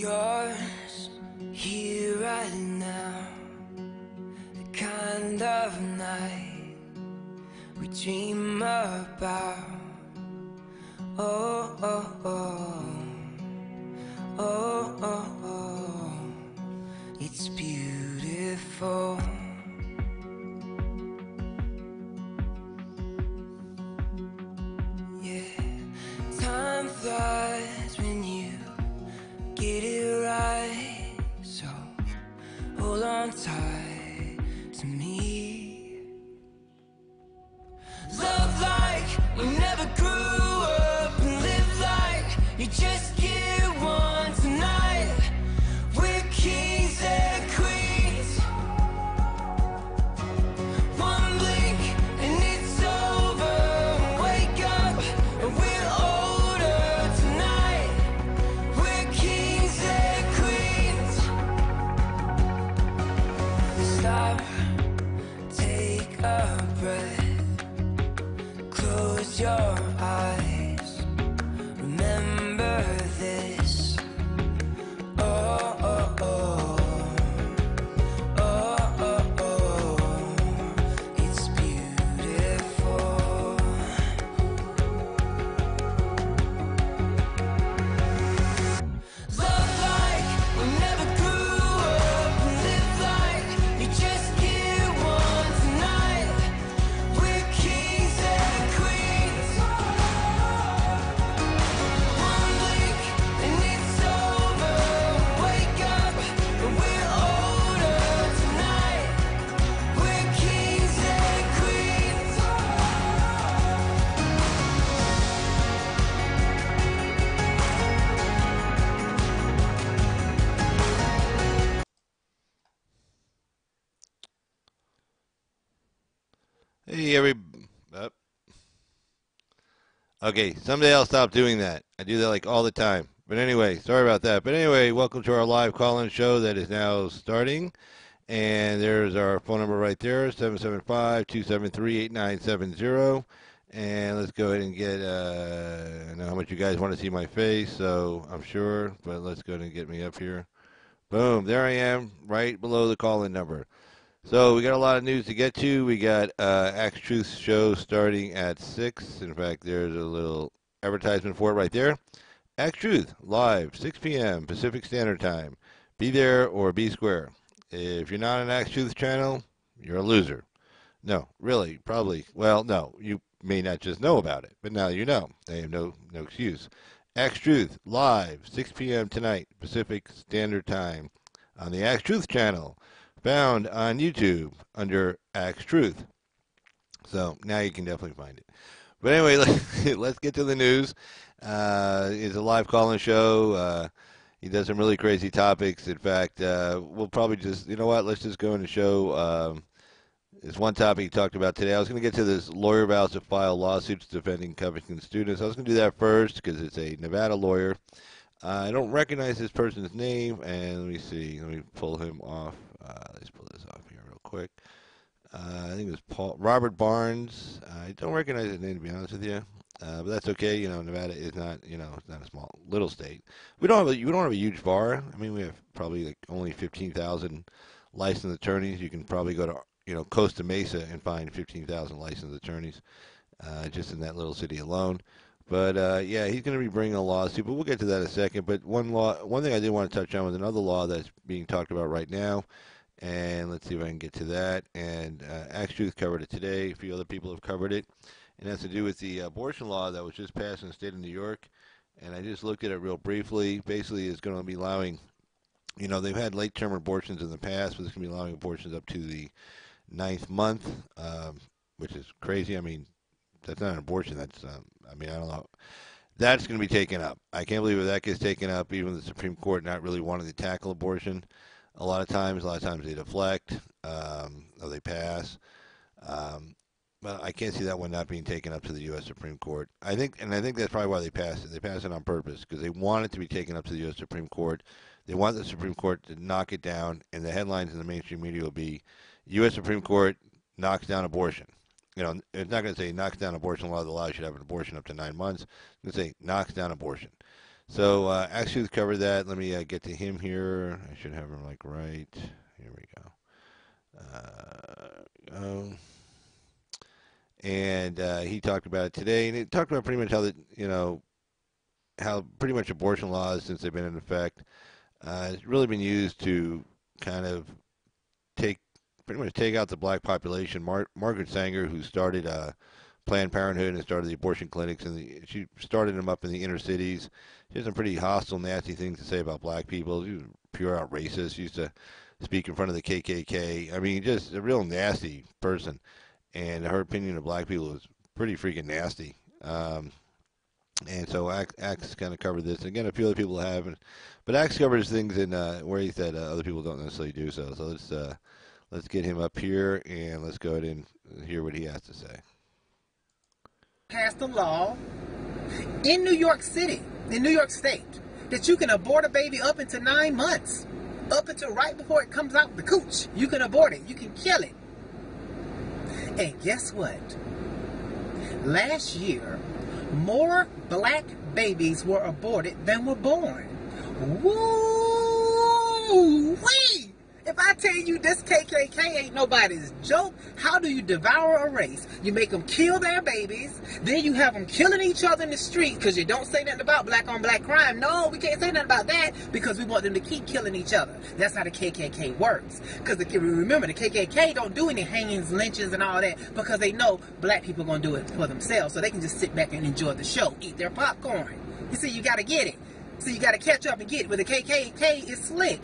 Yours, here right now, the kind of night we dream about. Oh, oh, oh, oh, oh, oh, it's beautiful. Yeah, time flies when you get it right, so hold on tight to me. Love like we never grew up, and live like you just get one tonight. We're kings and queens. One blink and it's over. Wake up and we're older tonight. We're kings and queens. Stop, take a breath, close your eyes, remember this. Oh, oh, oh, oh, oh, oh, it's beautiful. Love like we never grew up, and live like you just get one tonight. We're kings and queens. One blink and it's over. Wake up and we're older tonight. We're kings and queens. Hey, okay, someday I'll stop doing that. I do that like all the time. But anyway, sorry about that. But anyway, welcome to our live call-in show that is now starting. And there's our phone number right there, 775-273-8970. And let's go ahead and get, I know how much you guys want to see my face, so I'm sure. But let's go ahead and get me up here. Boom, there I am, right below the call-in number. So we got a lot of news to get to. We got Axe Truth show starting at 6. In fact, there's a little advertisement for it right there. Axe Truth, live, 6 p.m. Pacific Standard Time. Be there or be square. If you're not an Axe Truth channel, you're a loser. No, really, probably. Well, no, you may not just know about it, but now you know. They have no excuse. Axe Truth, live, 6 p.m. tonight, Pacific Standard Time, on the Axe Truth channel, found on YouTube under Axe Truth. So now you can definitely find it. But anyway, let's get to the news. It's a live call-in show. He does some really crazy topics. In fact, we'll probably just, you know what, let's just go into show. There's one topic he talked about today. I was going to get to this lawyer vows to file lawsuits defending Covington students. I was going to do that first because it's a Nevada lawyer. I don't recognize this person's name, and let me see. Let me pull him off. Let's pull this off here real quick. I think it was Robert Barnes. I don't recognize his name, to be honest with you, but that's okay. You know, Nevada is not, it's not a little state. We don't have a huge bar. I mean, we have probably like only 15,000 licensed attorneys. You can probably go to Costa Mesa and find 15,000 licensed attorneys just in that little city alone. But yeah, he's going to be bringing a lawsuit, but we'll get to that in a second. But one thing I did want to touch on was another law that's being talked about right now, and let's see if I can get to that. And Axe Truth covered it today. A few other people have covered it, and it has to do with the abortion law that was just passed in the state of New York. And I just looked at it real briefly. Basically, it's going to be allowing, they've had late-term abortions in the past, but it's going to be allowing abortions up to the 9th month, which is crazy. I mean, that's not an abortion. That's, I don't know. That's going to be taken up. I can't believe that gets taken up, even the Supreme Court not really wanting to tackle abortion. A lot of times they deflect, or they pass. But I can't see that one not being taken up to the U.S. Supreme Court. I think that's probably why they passed it. They passed it on purpose because they want it to be taken up to the U.S. Supreme Court. They want the Supreme Court to knock it down, and the headlines in the mainstream media will be, U.S. Supreme Court knocks down abortion. It's not going to say knocks down abortion law that allows you to have an abortion up to 9 months. It's going to say knocks down abortion. So Axe Truth covered that. Let me get to him here. I should have him like right. Here we go. And he talked about it today, and he talked about pretty much how how pretty much abortion laws, since they've been in effect, it's really been used to kind of take pretty much take out the black population. Margaret Sanger, who started Planned Parenthood and started the abortion clinics, and she started them up in the inner cities. She has some pretty hostile, nasty things to say about black people. She was pure out racist. She used to speak in front of the KKK. I mean, just a real nasty person. And her opinion of black people is pretty freaking nasty. And so Axe kind of covered this. Again, a few other people haven't, but Axe covers things in ways that other people don't necessarily do so. So let's get him up here and let's go ahead and hear what he has to say. Passed a law in New York City, in New York State, that you can abort a baby up into 9 months, up until right before it comes out the cooch. You can abort it. You can kill it. And guess what? Last year, more black babies were aborted than were born. Woo-wee! If I tell you this KKK ain't nobody's joke, how do you devour a race? You make them kill their babies, then you have them killing each other in the street because you don't say nothing about black on black crime. No, we can't say nothing about that because we want them to keep killing each other. That's how the KKK works. Because remember, the KKK don't do any hangings, lynchings, and all that because they know black people are going to do it for themselves. So they can just sit back and enjoy the show, eat their popcorn. You see, you got to get it. So you got to catch up and get it. But the KKK is slick.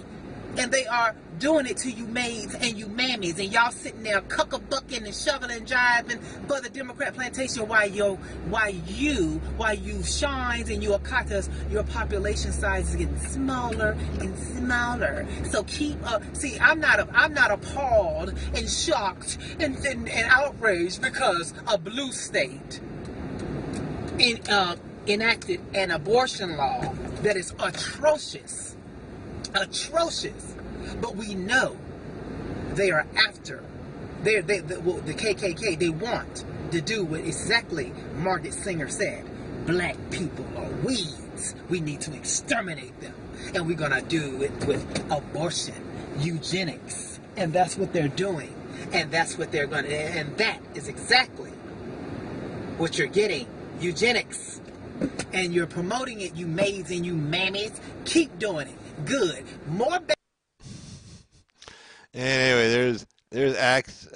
And they are doing it to you maids and you mammies, and y'all sitting there cuck-a-bucking and shoveling, driving for the Democrat plantation while you shines and you Okatas, your population size is getting smaller and smaller. So keep up. See, I'm not appalled and shocked and outraged because a blue state enacted an abortion law that is atrocious. But we know they are after the KKK. They want to do what exactly Margaret Sanger said. Black people are weeds. We need to exterminate them, and we're gonna do it with abortion, eugenics, and that's what they're doing, and that's what they're gonna. And that is exactly what you're getting, eugenics, and you're promoting it, you maids and you mammies. Keep doing it. Good. More. Anyway, there's Axe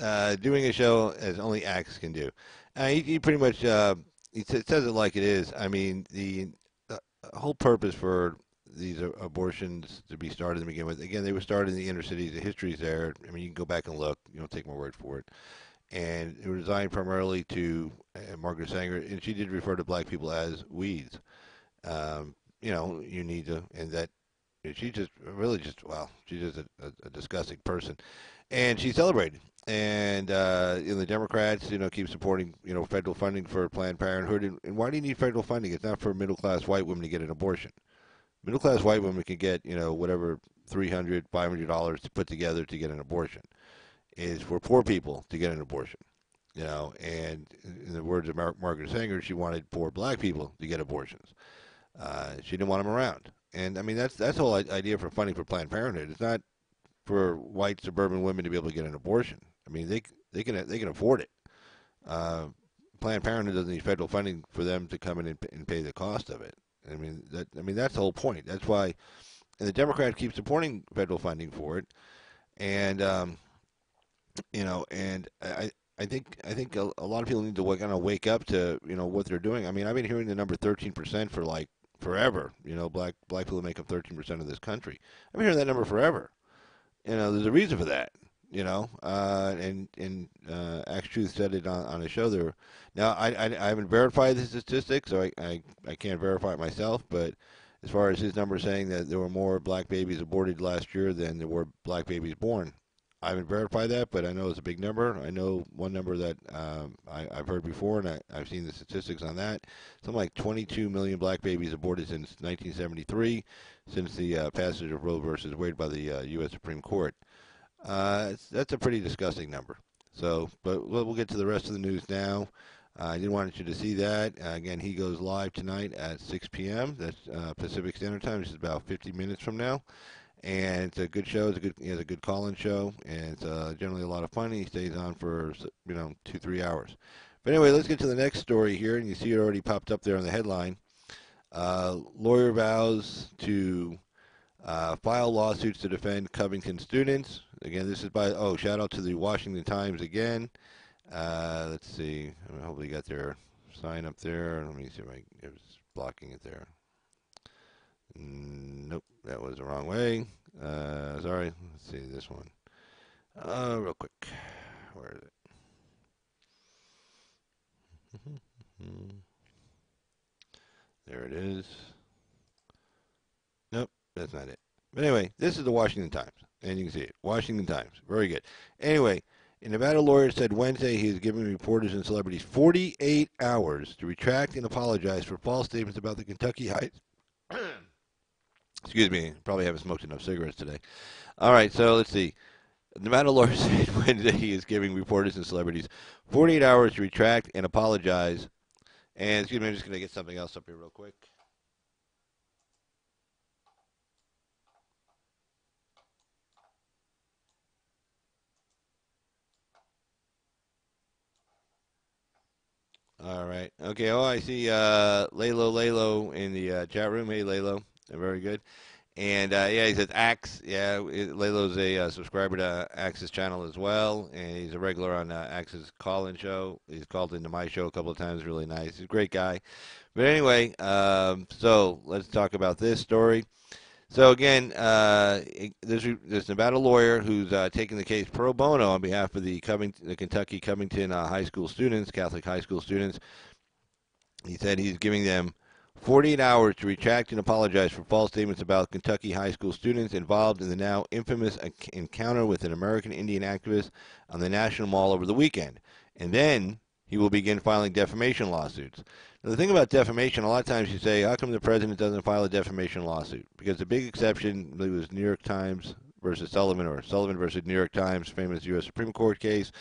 doing a show as only Axe can do. He pretty much he says it like it is. I mean, the whole purpose for these abortions to be started to begin with. Again, they were started in the inner cities. The history's there. I mean, you can go back and look. You don't take my word for it. And it was designed primarily to Margaret Sanger, and she did refer to black people as weeds. You need to, and that. She's just really she's just a disgusting person, and she celebrated. And the Democrats, keep supporting, federal funding for Planned Parenthood. And why do you need federal funding? It's not for middle-class white women to get an abortion. Middle-class white women can get, whatever $300, $500 to put together to get an abortion. It's for poor people to get an abortion. And in the words of Margaret Sanger, she wanted poor black people to get abortions. She didn't want them around. And I mean that's the whole idea for funding for Planned Parenthood. It's not for white suburban women to be able to get an abortion. I mean they can afford it. Planned Parenthood doesn't need federal funding for them to come in and pay the cost of it. I mean that's the whole point. That's why, and the Democrats keep supporting federal funding for it. And and I think a lot of people need to kind of wake up to what they're doing. I mean I've been hearing the number 13% for like forever. Black people make up 13% of this country. I've been hearing that number forever. There's a reason for that. And Axe Truth said it on a show there. Now I haven't verified the statistics, so I can't verify it myself. But as far as his number saying that there were more black babies aborted last year than there were black babies born, I haven't verified that, but I know it's a big number. I know one number that I've heard before, and I've seen the statistics on that. Something like 22 million black babies aborted since 1973, since the passage of Roe versus Wade by the U.S. Supreme Court. That's a pretty disgusting number. So, but we'll get to the rest of the news now. I didn't want you to see that. Again, he goes live tonight at 6 p.m. That's Pacific Standard Time. This is about 50 minutes from now. And it's a good show. He has a good call-in show, and it's generally a lot of fun. He stays on for 2-3 hours. But anyway, let's get to the next story here, and you see it already popped up there on the headline. Lawyer vows to file lawsuits to defend Covington students. Again, this is by shout out to the Washington Times again. Let's see. Hopefully you got their sign up there. Let me see if it was blocking it there. Nope, that was the wrong way. Sorry. Let's see this one. Real quick. Where is it? There it is. Nope, that's not it. But anyway, this is the Washington Times, and you can see it. Washington Times. Very good. Anyway, a Nevada lawyer said Wednesday he is giving reporters and celebrities 48 hours to retract and apologize for false statements about the Kentucky High. Excuse me, probably haven't smoked enough cigarettes today. All right, so let's see. The Nevada lawyer said Wednesday he is giving reporters and celebrities 48 hours to retract and apologize. And excuse me, I'm just going to get something else up here real quick. All right. Okay. Oh, I see Lalo in the chat room. Hey, Lalo. Very good. And yeah, he says Axe. Yeah, Lalo's a subscriber to Axe's channel as well, and he's a regular on Axe's call-in show. He's called into my show a couple of times. Really nice. He's a great guy. But anyway, so let's talk about this story. So again, there's Nevada lawyer who's taking the case pro bono on behalf of the Kentucky Covington high school students, Catholic high school students. He said he's giving them 48 hours to retract and apologize for false statements about Kentucky high school students involved in the now infamous encounter with an American Indian activist on the National Mall over the weekend. And then he will begin filing defamation lawsuits. Now, the thing about defamation, a lot of times you say, how come the president doesn't file a defamation lawsuit? Because the big exception, I believe it was New York Times versus Sullivan, or Sullivan versus New York Times, famous U.S. Supreme Court case,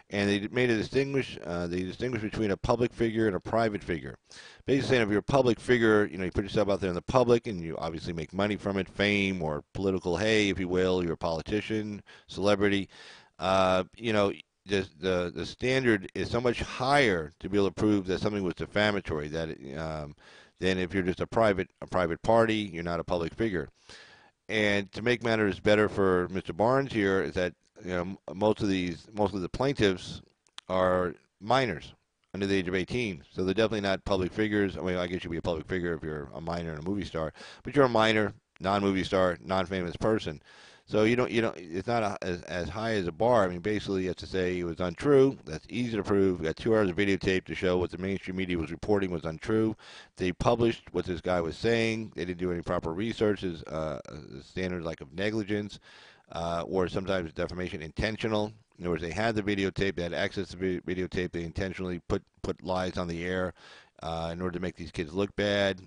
and they made a distinguish between a public figure and a private figure. Basically saying if you're a public figure, you put yourself out there in the public, and you obviously make money from it, fame or political hay, if you will, you're a politician, celebrity, the standard is so much higher to be able to prove that something was defamatory than if you're just a private party, you're not a public figure. And to make matters better for Mr. Barnes here is that most of the plaintiffs are minors under the age of 18, so they're definitely not public figures. I mean, I guess you'd be a public figure if you're a minor and a movie star, but you're a minor, non-movie star, non-famous person. So it's not as high as a bar. I mean, basically, you have to say it was untrue. That's easy to prove. We got 2 hours of videotape to show what the mainstream media was reporting was untrue. They published what this guy was saying. They didn't do any proper research. Standards like of negligence, or sometimes defamation intentional. In other words, they had the videotape. They had access to the videotape. They intentionally put lies on the air in order to make these kids look bad,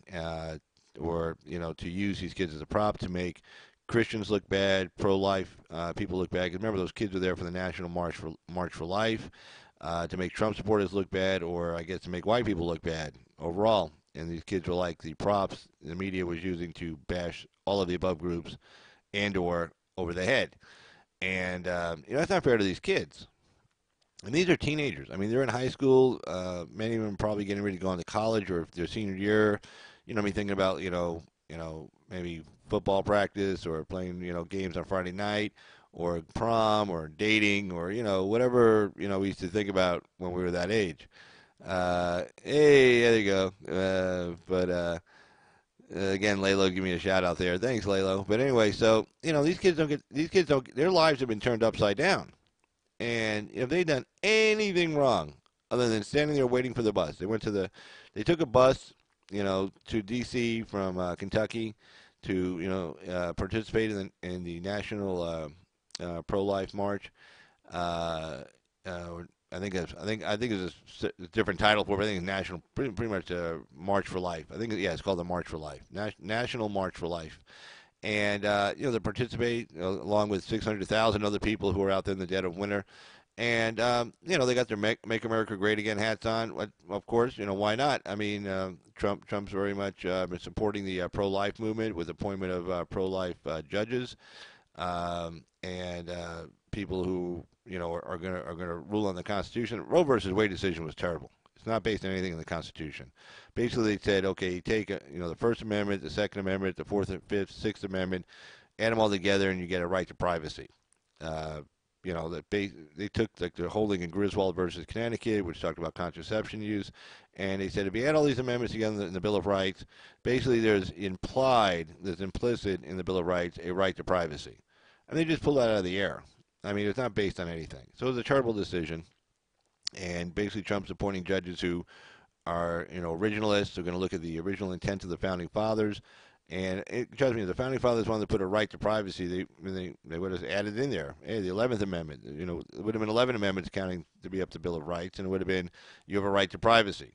or to use these kids as a prop to make Christians look bad, pro-life people look bad. Because remember, those kids were there for the National March for Life, to make Trump supporters look bad, or I guess to make white people look bad overall. And these kids were like the props the media was using to bash all of the above groups and or over the head. And that's not fair to these kids. And these are teenagers. I mean, they're in high school. Many of them probably getting ready to go on to college, or if their senior year, thinking about maybe football practice, or playing games on Friday night, or prom, or dating, or whatever we used to think about when we were that age. Hey, there you go. But again, Lalo, give me a shout out there. Thanks, Lalo. But anyway, so these kids don't. Their lives have been turned upside down, and if they've done anything wrong other than standing there waiting for the bus, they took a bus, to D.C. from Kentucky to participate in the national pro-life march. I think it's a different title for it. I think it's national, pretty much March for Life. I think it's called the March for Life, National March for Life. And they participate along with 600,000 other people who are out there in the dead of winter. And they got their Make America Great Again hats on. Of course, why not? I mean, Trump's very much been supporting the pro-life movement with appointment of pro-life judges and people who are gonna rule on the Constitution. Roe versus Wade decision was terrible. It's not based on anything in the Constitution. Basically, they said, okay, you take the First Amendment, the Second Amendment, the Fourth, Fifth, Sixth Amendment, add them all together, and you get a right to privacy. That they took like the holding in Griswold versus Connecticut, which talked about contraception use, and they said if you add all these amendments together in the Bill of Rights, basically there's implicit in the Bill of Rights a right to privacy, and they just pulled that out of the air. I mean, it's not based on anything. So it was a terrible decision, and basically Trump's appointing judges who are originalists, who are going to look at the original intent of the founding fathers. And trust me, if the founding fathers wanted to put a right to privacy, they would have added in there. Hey, the 11th Amendment. It would have been 11 amendments counting to be up to Bill of Rights, and it would have been you have a right to privacy.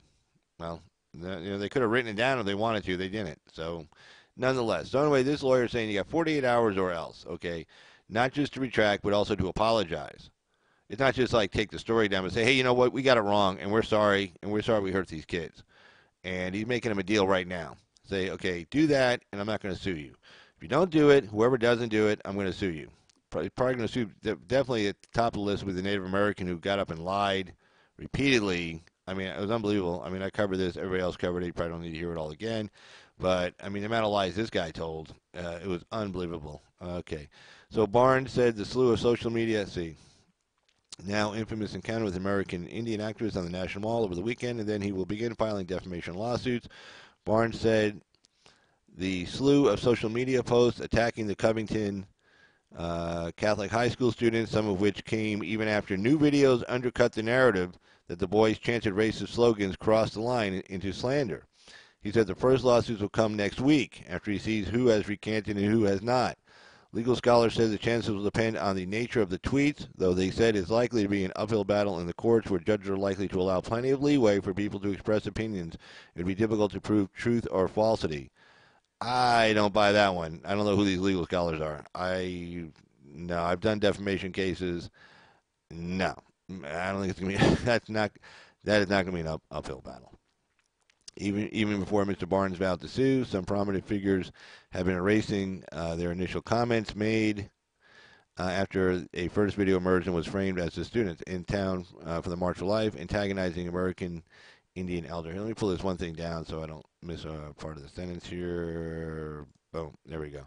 Well, they could have written it down if they wanted to. They didn't. So, nonetheless. So anyway, this lawyer is saying you got 48 hours or else. Okay, not just to retract, but also to apologize. It's not just like take the story down and say, hey, you know what, we got it wrong, and we're sorry we hurt these kids. And he's making them a deal right now. Say, okay, do that, and I'm not going to sue you. If you don't do it, whoever doesn't do it, I'm going to sue you. Probably going to sue, definitely at the top of the list with the Native American who got up and lied repeatedly. I mean, it was unbelievable. I mean, I covered this. Everybody else covered it. You probably don't need to hear it all again. But, I mean, the amount of lies this guy told, it was unbelievable. Okay. So Barnes said the slew of social media, now infamous encounter with American Indian activists on the National Mall over the weekend, and then he will begin filing defamation lawsuits. Barnes said the slew of social media posts attacking the Covington Catholic high school students, some of which came even after new videos undercut the narrative that the boys chanted racist slogans crossed the line into slander. He said the first lawsuits will come next week after he sees who has recanted and who has not. Legal scholars say the chances will depend on the nature of the tweets, though they said it's likely to be an uphill battle in the courts where judges are likely to allow plenty of leeway for people to express opinions. It would be difficult to prove truth or falsity. I don't buy that one. I don't know who these legal scholars are. No, I've done defamation cases. No, I don't think it's going to be, that is not going to be an uphill battle. Even before Mr. Barnes vowed to sue, some prominent figures have been erasing their initial comments made after a first video emerged and was framed as the students in town for the March for Life, antagonizing American Indian elder. Let me pull this one thing down so I don't miss a part of the sentence here. Boom, there we go.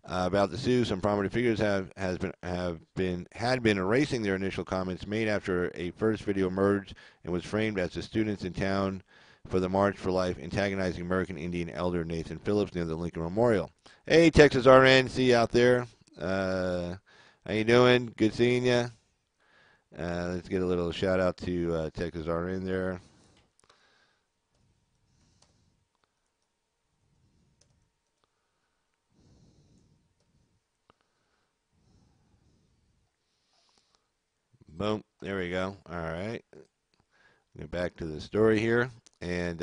About the sue, some prominent figures had been erasing their initial comments made after a first video emerged and was framed as the students in town for the March for Life, antagonizing American Indian elder Nathan Phillips near the Lincoln Memorial. Hey, Texas RN, see you out there. How you doing? Good seeing you. Let's get a little shout out to Texas RN there. Boom. There we go. All right. Get back to the story here. And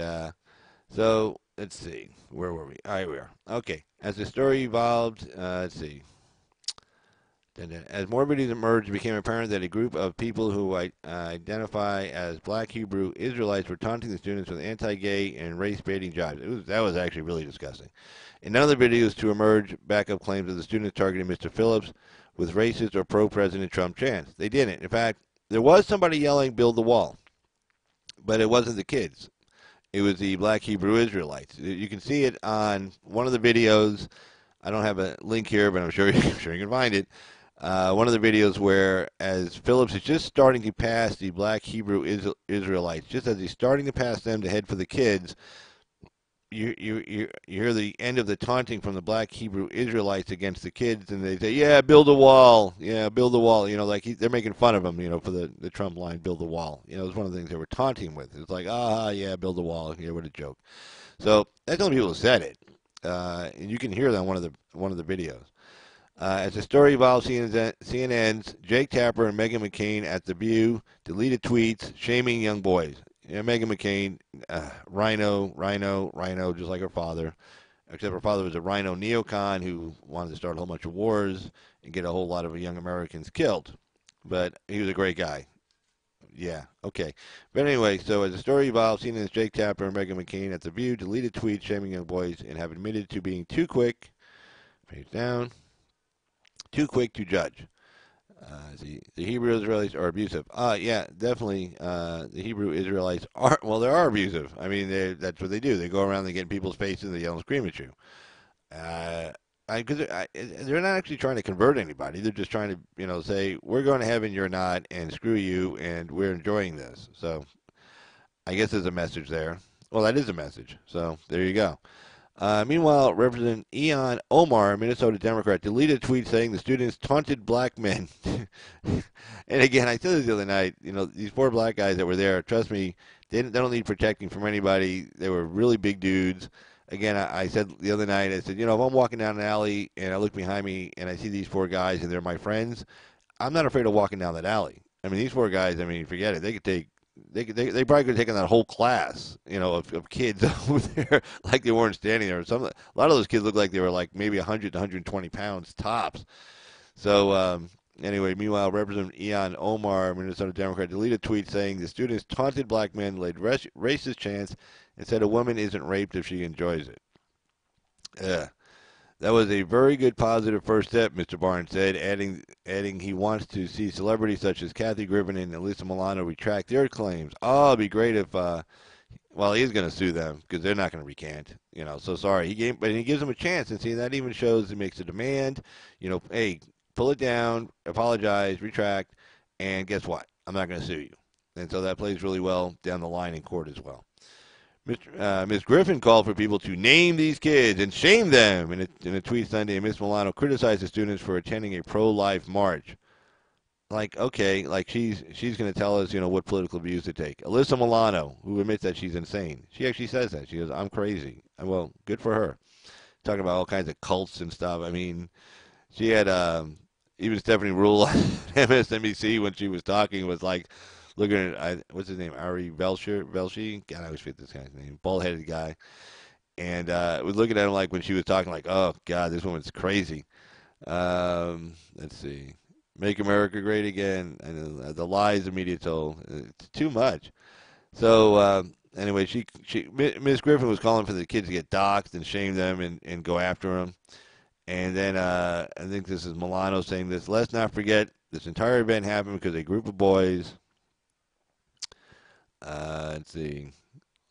so, let's see. Where were we? Here we are. Okay. As the story evolved, let's see. As more videos emerged, it became apparent that a group of people who identify as Black Hebrew Israelites were taunting the students with anti-gay and race-baiting jibes. That was actually really disgusting. In none of the videos to emerge backup claims of the students targeting Mr. Phillips with racist or pro-President Trump chants. They didn't. In fact, there was somebody yelling, "Build the wall," but it wasn't the kids. It was the Black Hebrew Israelites. You can see it on one of the videos. I don't have a link here, but I'm sure you can find it. One of the videos where, as Phillips is just starting to pass the Black Hebrew Israelites, just as he's starting to pass them to head for the kids, you hear the end of the taunting from the Black Hebrew Israelites against the kids, and they say, "Yeah, build a wall. Yeah, build a wall." Like they're making fun of him, for the Trump line, "Build the wall." It was one of the things they were taunting him with. It's like, yeah, build a wall. Yeah, what a joke. So that's the only people who said it, and you can hear that on one of the videos. As the story evolves, CNN's Jake Tapper and Meghan McCain at The View deleted tweets shaming young boys. Meghan McCain, rhino, just like her father, except her father was a rhino neocon who wanted to start a whole bunch of wars and get a whole lot of young Americans killed. but he was a great guy. Yeah, okay. But anyway, so as the story evolves, CNN's Jake Tapper and Meghan McCain at The View deleted tweets shaming young boys and have admitted to being too quick, page down, too quick to judge. The Hebrew Israelis are abusive. Yeah, definitely. The Hebrew Israelites are, well, they are abusive. I mean, that's what they do. They go around, they get in people's faces, and they yell and scream at you. Because they're not actually trying to convert anybody. They're just trying to, say, we're going to heaven, you're not, and screw you, and we're enjoying this. So I guess there's a message there. Well, that is a message. So there you go. Meanwhile, Representative Ilhan Omar, Minnesota Democrat, deleted a tweet saying the students taunted black men. And again, I said this the other night, these poor black guys that were there, trust me, they don't need protecting from anybody. They were really big dudes. Again, I said the other night, I said, if I'm walking down an alley and I look behind me and I see these four guys and they're my friends, I'm not afraid of walking down that alley. I mean, these four guys, forget it. They could take. They probably could have taken that whole class, of kids over there, like they weren't standing there. A lot of those kids looked like they were like maybe 100 to 120 pounds tops. So anyway, meanwhile, Representative Ilhan Omar, Minnesota Democrat, deleted a tweet saying the students taunted black men, laid racist chants, and said a woman isn't raped if she enjoys it. That was a very good positive first step, Mr. Barnes said, adding he wants to see celebrities such as Kathy Griffin and Alyssa Milano retract their claims. Oh, it'd be great if, he is going to sue them because they're not going to recant. So sorry. But he gives them a chance, and see, that even shows he makes a demand. Hey, pull it down, apologize, retract, and guess what? I'm not going to sue you. And so that plays really well down the line in court as well. Ms. Griffin called for people to name these kids and shame them. In a tweet Sunday, Ms. Milano criticized the students for attending a pro-life march. She's going to tell us, what political views to take. Alyssa Milano, who admits that she's insane, she actually says that. She goes, I'm crazy. Well, good for her. Talking about all kinds of cults and stuff. I mean, she had even Stephanie Ruhle at MSNBC when she was talking was like, looking at, what's his name, Ari Velshi? God, I always forget this guy's name. Bald-headed guy. And was looking at him like when she was talking like, oh, God, this woman's crazy. Let's see. Make America Great Again. And the lies the media told. It's too much. So, anyway, Ms. Griffin was calling for the kids to get doxxed and shame them and go after them. And then I think this is Milano saying this. Let's not forget this entire event happened because a group of boys... let's see.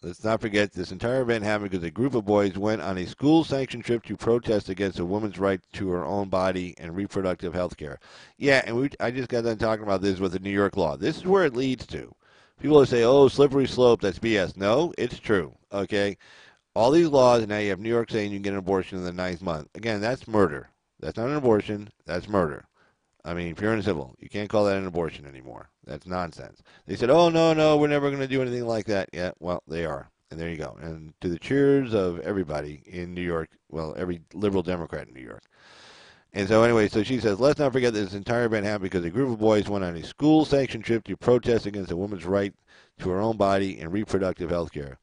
Let's not forget this entire event happened because a group of boys went on a school-sanctioned trip to protest against a woman's right to her own body and reproductive health care. Yeah, and I just got done talking about this with the New York law. This is where it leads to. People will say, oh, slippery slope, that's BS. No, it's true, okay? All these laws, and now you have New York saying you can get an abortion in the 9th month. Again, that's murder. That's not an abortion. That's murder. Pure and civil. You can't call that an abortion anymore. That's nonsense. They said, oh, no, we're never going to do anything like that. Yeah, well, they are. And there you go. And to the cheers of everybody in New York, well, every liberal Democrat in New York. And so anyway, so she says, let's not forget that this entire event happened because a group of boys went on a school-sanctioned trip to protest against a woman's right to her own body and reproductive health care.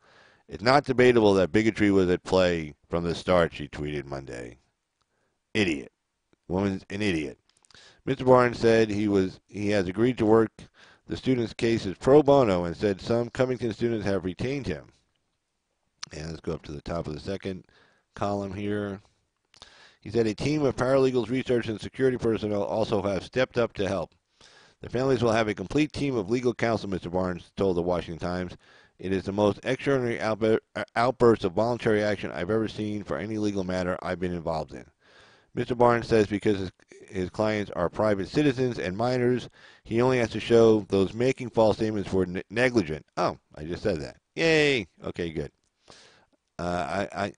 It's not debatable that bigotry was at play from the start, she tweeted Monday. Idiot. Woman's an idiot. Mr. Barnes said he has agreed to work the student's cases pro bono and said some Covington students have retained him. And let's go up to the top of the second column here. He said a team of paralegals, research, and security personnel also have stepped up to help. The families will have a complete team of legal counsel, Mr. Barnes told the Washington Times. It is the most extraordinary outburst of voluntary action I've ever seen for any legal matter I've been involved in. Mr. Barnes says because his clients are private citizens and minors, he only has to show those making false statements were negligent. Oh, I just said that. Yay! Okay, good.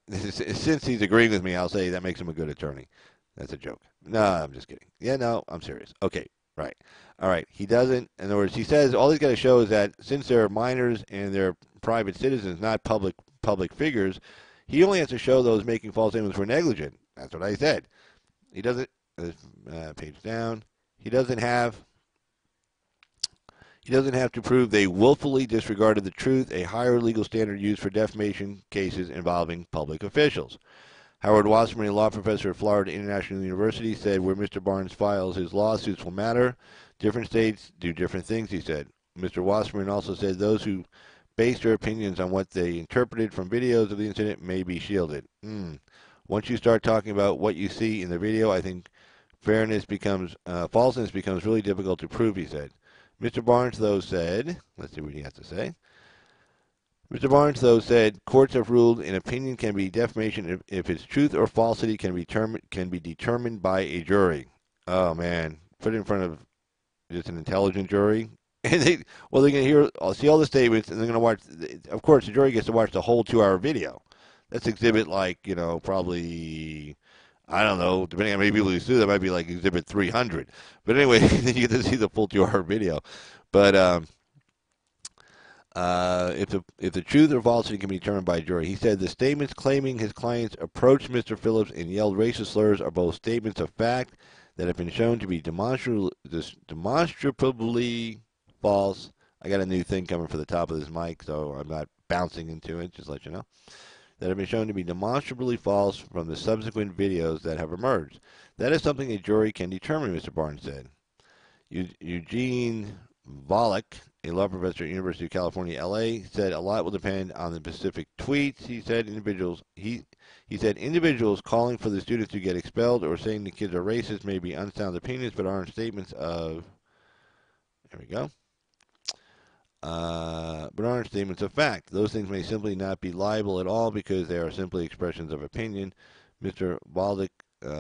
Since he's agreeing with me, I'll say that makes him a good attorney. That's a joke. No, I'm just kidding. Yeah, no, I'm serious. Okay, right. All right, he doesn't. In other words, he says all he's got to show is that since they're minors and they're private citizens, not public figures, he only has to show those making false statements were negligent. That's what I said. He doesn't, page down, he doesn't have to prove they willfully disregarded the truth, a higher legal standard used for defamation cases involving public officials. Howard Wasserman, a law professor at Florida International University, said where Mr. Barnes files his lawsuits will matter. Different states do different things, he said. Mr. Wasserman also said those who base their opinions on what they interpreted from videos of the incident may be shielded. Once you start talking about what you see in the video, I think falseness becomes really difficult to prove, he said. Mr. Barnes, though, said, let's see what he has to say. Mr. Barnes, though, said courts have ruled an opinion can be defamation if its truth or falsity can be determined by a jury. Oh, man. Put it in front of just an intelligent jury. And they're going to see all the statements, and they're going to watch. Of course, the jury gets to watch the whole 2-hour video. That's exhibit, probably, I don't know, depending on how many people you sue, that might be like exhibit 300. But anyway, then you get to see the full 2-hour video. But if the truth or falsity can be determined by a jury, he said the statements claiming his clients approached Mr. Phillips and yelled racist slurs are both statements of fact that have been shown to be demonstrably false. I got a new thing coming for the top of this mic, so I'm not bouncing into it, just to let you know. That have been shown to be demonstrably false from the subsequent videos that have emerged. That is something a jury can determine, Mr. Barnes said. Eugene Volokh, a law professor at University of California, LA, said a lot will depend on the specific tweets. He said individuals calling for the students to get expelled or saying the kids are racist may be unsound opinions, but aren't statements of. There we go. But aren't statements of fact. Those things may simply not be liable at all because they are simply expressions of opinion. Mr. Volokh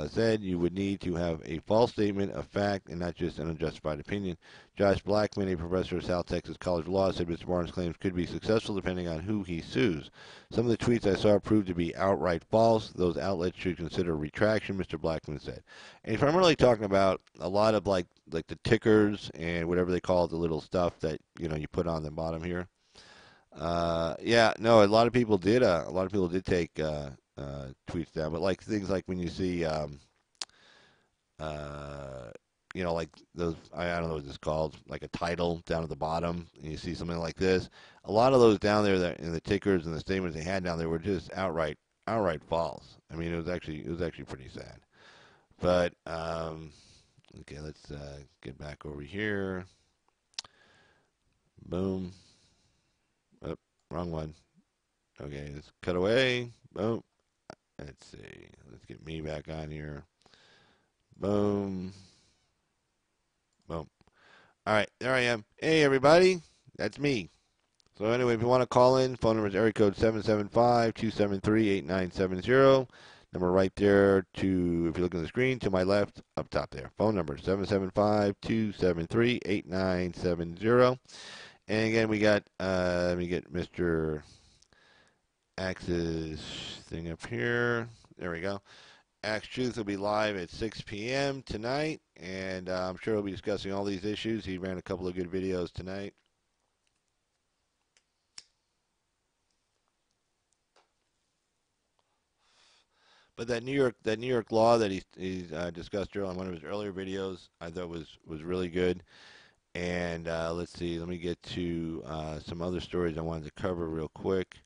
said you would need to have a false statement of fact and not just an unjustified opinion. Josh Blackman, a professor at South Texas College of Law, said Mr. Barnes' claims could be successful depending on who he sues. Some of the tweets I saw proved to be outright false. Those outlets should consider retraction, Mr. Blackman said. And if I'm really talking about a lot of like the tickers and whatever they call it, the little stuff that you put on the bottom here. A lot of people did. A lot of people did take tweets down, but like things like when you see, like those, I don't know what it's called, like a title down at the bottom, and you see something like this. A lot of those down there that in the tickers and the statements they had down there were just outright false. I mean, it was actually pretty sad. But okay, let's get back over here. Boom. Oh, wrong one. Okay, let's cut away. Boom. Let's see. Let's get me back on here. Boom. Boom. All right, there I am. Hey, everybody. That's me. So anyway, if you want to call in, phone number is area code 775-273-8970. Number right there if you look at the screen, to my left, up top there. Phone number 775-273-8970. And again, we got, let me get Mr. Axe's thing up here. There we go. Axe Truth will be live at 6 p.m. tonight, and I'm sure he'll be discussing all these issues. He ran a couple of good videos tonight. But that New York law that he discussed earlier on one of his earlier videos, I thought was really good. And let's see, let me get to some other stories I wanted to cover real quick.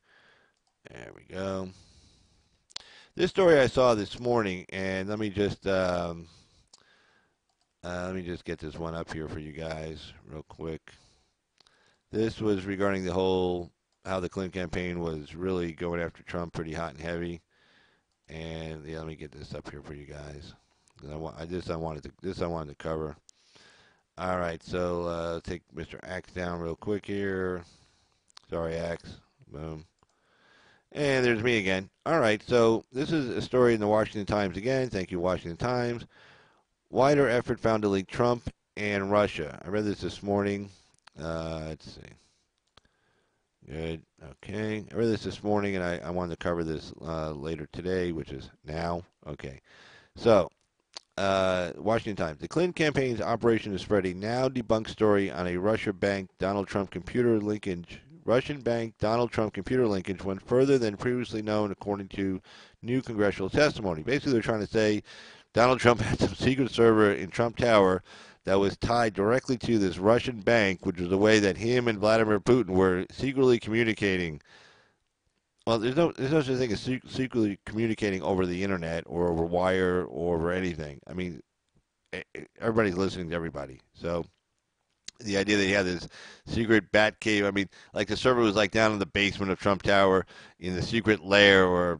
There we go. This story I saw this morning, and let me just get this one up here for you guys real quick. This was regarding the whole how the Clinton campaign was really going after Trump pretty hot and heavy. And yeah, let me get this up here for you guys. I wanted to cover. All right, so take Mr. Axe down real quick here. Sorry, Axe. Boom. And there's me again. All right, so this is a story in the Washington Times again. Thank you, Washington Times. Wider effort found to link Trump and Russia. I read this morning. Let's see. Good. Okay. I read this morning, and I wanted to cover this later today, which is now. Okay. So, Washington Times. The Clinton campaign's operation to spread a now debunked story on a Russian bank Donald Trump computer linkage went further than previously known, according to new congressional testimony. Basically, they're trying to say Donald Trump had some secret server in Trump Tower that was tied directly to this Russian bank, which was the way that him and Vladimir Putin were secretly communicating Well, there's no such thing as secretly communicating over the internet or over wire or over anything. I mean, everybody's listening to everybody. So the idea that he had this secret bat cave, I mean, like the server was like down in the basement of Trump Tower in the secret lair or,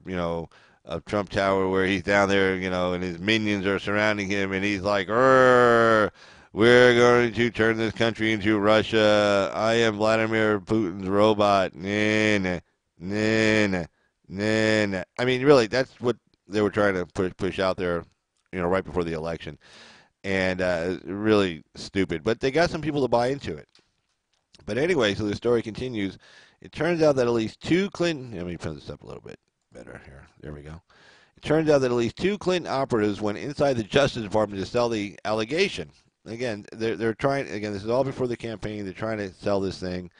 of Trump Tower where he's down there, and his minions are surrounding him and he's like, "We're going to turn this country into Russia. I am Vladimir Putin's robot." Nah, nah, nah, nah, nah, nah. I mean, really, that's what they were trying to push out there, right before the election. And really stupid. But they got some people to buy into it. But anyway, so the story continues. It turns out that at least two Clinton... Let me put this up a little bit better here. There we go. It turns out that at least two Clinton operatives went inside the Justice Department to sell the allegation. Again, they're trying... Again, this is all before the campaign. They're trying to sell this thing.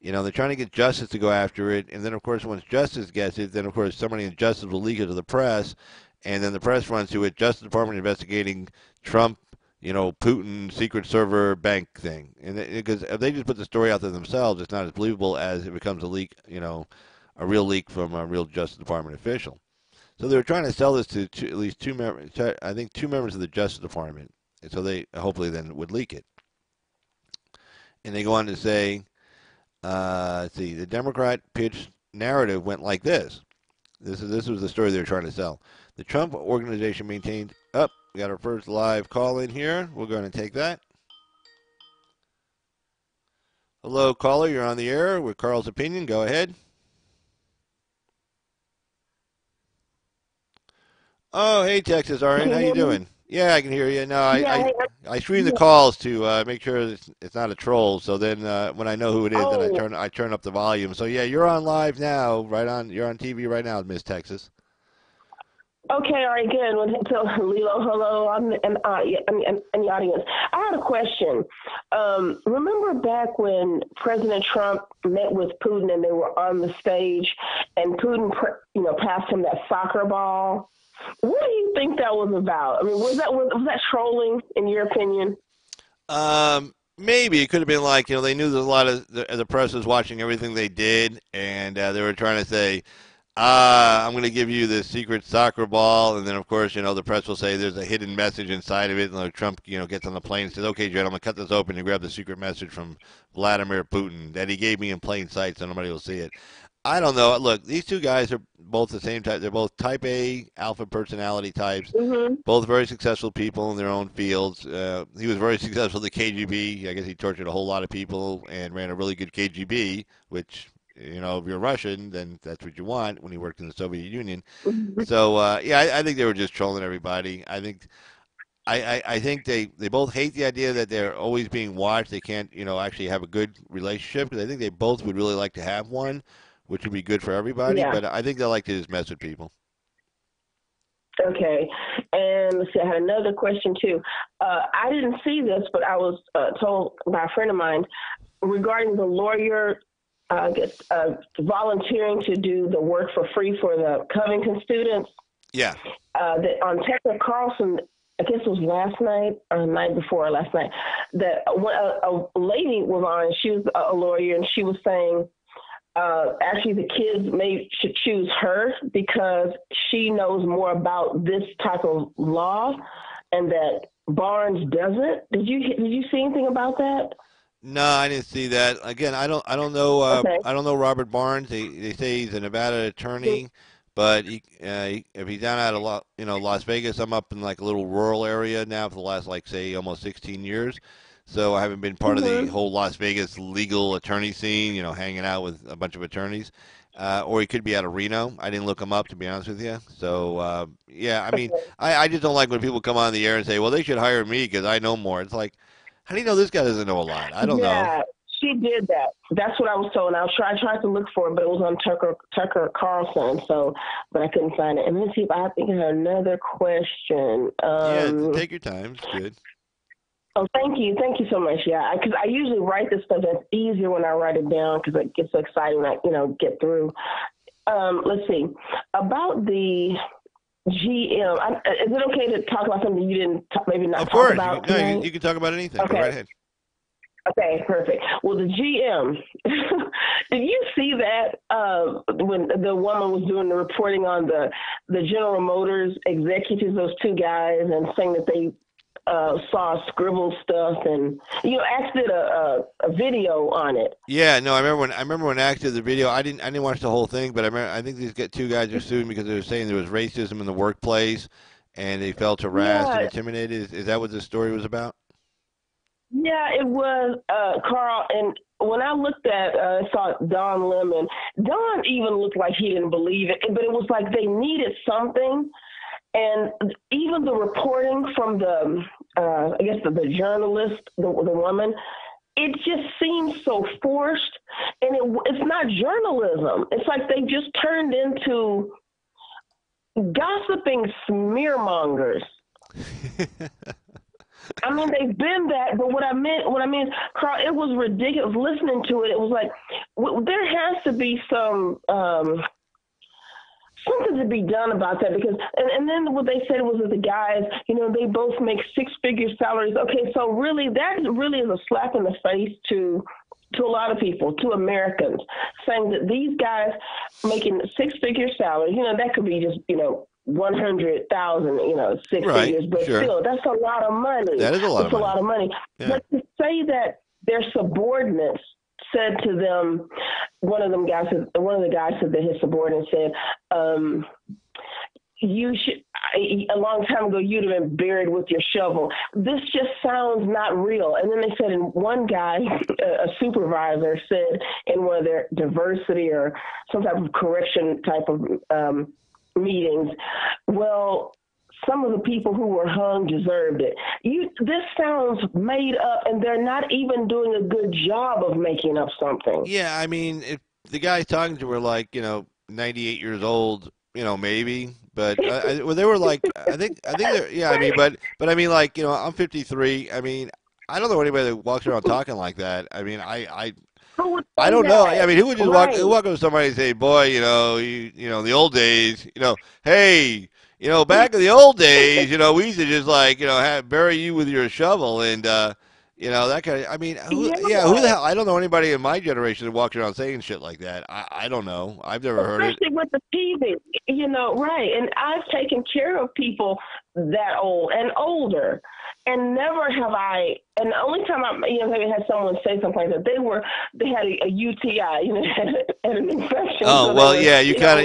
They're trying to get Justice to go after it. And then, of course, once Justice gets it, then, of course, somebody in Justice will leak it to the press. And then the press runs to it. Justice Department investigating Trump, Putin secret server bank thing. And because if they just put the story out there themselves, it's not as believable as it becomes a leak, a real leak from a real Justice Department official. So they were trying to sell this to at least two members, I think two members of the Justice Department. And so they hopefully then would leak it. And they go on to say, let's see, the Democrat pitch narrative went like this. This was the story they were trying to sell. The Trump organization maintained, we got our first live call in here. We're going to take that. Hello, caller. You're on the air with Carl's Opinion. Go ahead. Oh, hey, Texas RN. How you doing? Yeah, I can hear you. No, I screen the calls to make sure it's not a troll. So then when I know who it is, then I turn up the volume. So yeah, you're on live now. You're on TV right now, Miss Texas. Okay, all right, good. Well, so, Lilo, hello, and the audience. I had a question. Remember back when President Trump met with Putin and they were on the stage, and Putin, passed him that soccer ball? What do you think that was about? I mean, was that trolling, in your opinion? Maybe it could have been like, they knew there's a lot of the press was watching everything they did, and they were trying to say, I'm going to give you this secret soccer ball, and then, of course, the press will say there's a hidden message inside of it, and Trump, gets on the plane and says, "Okay, Jen, I'm going to cut this open and grab the secret message from Vladimir Putin that he gave me in plain sight so nobody will see it." I don't know. Look, these two guys are both the same type. They're both type A alpha personality types, both very successful people in their own fields. He was very successful at the KGB. I guess he tortured a whole lot of people and ran a really good KGB, which... if you're Russian, then that's what you want when he worked in the Soviet Union. So, I think they were just trolling everybody. I think they both hate the idea that they're always being watched. They can't, actually have a good relationship, because I think they both would really like to have one, which would be good for everybody. Yeah. But I think they like to just mess with people. Okay. And let's see, I had another question, too. I didn't see this, but I was told by a friend of mine regarding the lawyer volunteering to do the work for free for the Covington students. Yeah. That on Tucker Carlson, I guess it was last night or the night before last night, that a lady was on. She was a lawyer, and she was saying actually the kids should choose her because she knows more about this type of law, and that Barnes doesn't. Did you see anything about that? No, I didn't see that. Again, I don't know. Okay. I don't know Robert Barnes. They say he's a Nevada attorney, but if he's down at Las Vegas, I'm up in like a little rural area now for the last almost 16 years. So I haven't been part of the whole Las Vegas legal attorney scene. Hanging out with a bunch of attorneys. Or he could be out of Reno. I didn't look him up, to be honest with you. So I mean, I just don't like when people come on the air and say, "Well, they should hire me because I know more." It's like, how do you know this guy doesn't know a lot? I don't know. Yeah, she did that. That's what I was told. And I tried to look for it, but it was on Tucker Carlson. So, but I couldn't find it. And let's see if I think I have another question. Take your time. It's good. Oh, thank you so much. Yeah, because I usually write this stuff. It's easier when I write it down because it gets so exciting when I get through. Let's see about the GM. Is it okay to talk about something you didn't maybe not of course. talk about? Of course. You can talk about anything. Okay. Go right ahead. Okay, perfect. Well, the GM, did you see that when the woman was doing the reporting on the General Motors executives, those two guys, and saying that they saw scribble stuff, and Axe did a video on it. Yeah, no, I remember when Axe did the video. I didn't watch the whole thing, but I think these two guys are suing because they were saying there was racism in the workplace, and they felt harassed and Yeah, intimidated. Is that what this story was about? yeah, it was, Carl. And when I looked at, saw Don Lemon, Don even looked like he didn't believe it, but it was like they needed something. And even the reporting from I guess the journalist, the woman, it just seems so forced. And it's not journalism. It's like they just turned into gossiping smearmongers. I mean, they've been that, but what I mean, Carl, it was ridiculous. Listening to it, it was like there has to be something to be done about that, because and then what they said was that the guys, they both make six-figure salaries. Okay, so really that really is a slap in the face to a lot of people, to Americans, saying that these guys making six-figure salaries, that could be just 100,000, six Right, figures, but sure. still, that's a lot of money. That is a lot of That's money. a lot of money. Yeah. But to say that their subordinates said to them, one of the guys said that his subordinate said, you should, a long time ago, you'd have been buried with your shovel. This just sounds not real. And then they said, and one guy, a supervisor, said in one of their diversity or some type of correction type of meetings, well, some of the people who were hung deserved it. This sounds made up, and they're not even doing a good job of making up something. Yeah, I mean, if the guys talking to were like, 98 years old, maybe, but well, they were like, I think they're, yeah, I mean, but I mean, like, I'm 53. I mean, I don't know anybody that walks around talking like that. I mean, Who would I say don't know. that? I mean, who would just Right. walk up to somebody and say, "Boy, in the old days, hey, back in the old days, we used to just like, bury you with your shovel and, that kind of. I mean, who the Yeah. hell? I don't know anybody in my generation that walks around saying shit like that. I don't know. I've never heard it. Especially with the TV, right. And I've taken care of people that old and older. And never have I, and the only time I, maybe had someone say something like that, they had a UTI, had an infection. Oh so well, they were, yeah. You're kind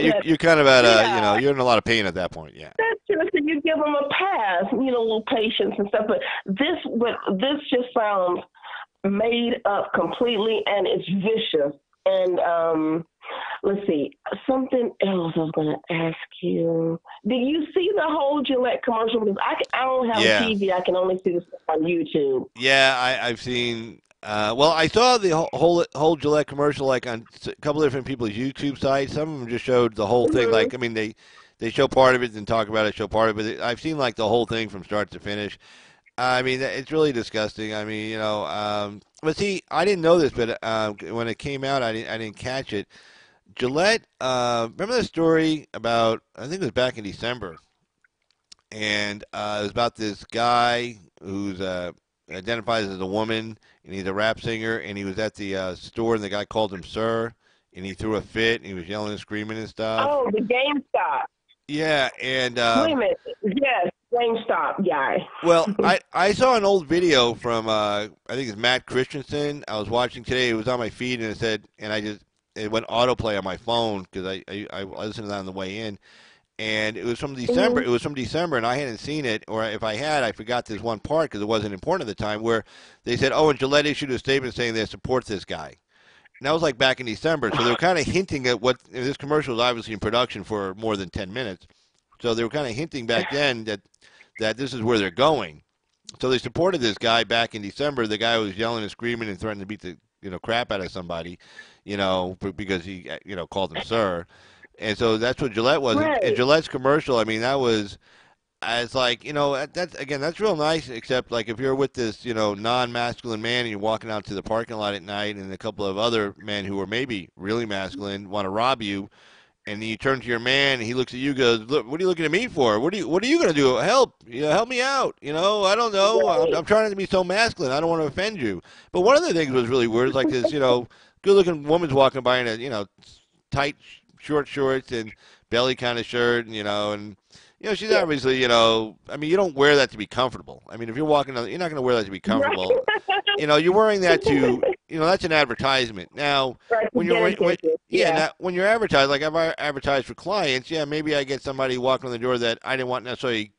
of at yeah, you're in a lot of pain at that point. Yeah. that's just, and you give them a pass, little patience and stuff. But this just sounds made up completely, and it's vicious. And let's see, something else I was going to ask you. Did you see the whole Gillette commercial? Because I don't have Yeah. a TV. I can only see this on YouTube. Yeah, I've seen. Well, I saw the whole Gillette commercial like on a couple different people's YouTube sites. Some of them just showed the whole thing. Mm-hmm. Like, I mean, they show part of it and talk about it, show part of it. But I've seen like the whole thing from start to finish. I mean, it's really disgusting. I mean, but see, I didn't know this, but when it came out, I didn't catch it. Gillette, remember the story about? I think it was back in December, and it was about this guy who's identifies as a woman, and he's a rap singer, and he was at the store, and the guy called him sir, and he threw a fit, and he was yelling and screaming and stuff. Oh, the GameStop. Yeah, and Wait a minute. Yes, GameStop guy. well, I saw an old video from I think it's Matt Christensen. I was watching today. It was on my feed, and it said, and it went autoplay on my phone because I listened to that on the way in. And it was from December. Mm-hmm. It was from December, and I hadn't seen it, or if I had, I forgot this one part because it wasn't important at the time. Where they said, "Oh, and Gillette issued a statement saying they support this guy." And that was like back in December, so they were kind of hinting at what this commercial was obviously in production for more than 10 minutes. So they were kind of hinting back then that this is where they're going. So they supported this guy back in December. The guy who was yelling and screaming and threatening to beat the crap out of somebody, because he called him sir. And so that's what Gillette was. Right. And Gillette's commercial, I mean, that was, it's like, that's real nice, except like if you're with this, non-masculine man and you're walking out to the parking lot at night and a couple of other men who are maybe really masculine want to rob you, and then you turn to your man, and he looks at you, goes, "Look, what are you looking at me for? What are you going to do? Help, help me out. I don't know. I'm trying not to be so masculine. I don't want to offend you." But one of the things was really weird. It's like this, good-looking woman's walking by in a, tight, short shorts and belly kind of shirt, and she's obviously, I mean, you don't wear that to be comfortable. I mean, if you're walking, you're not going to wear that to be comfortable. You're wearing that to, that's an advertisement. Now, when you're advertised, like I've advertised for clients, maybe I get somebody walking on the door that I didn't want necessarily,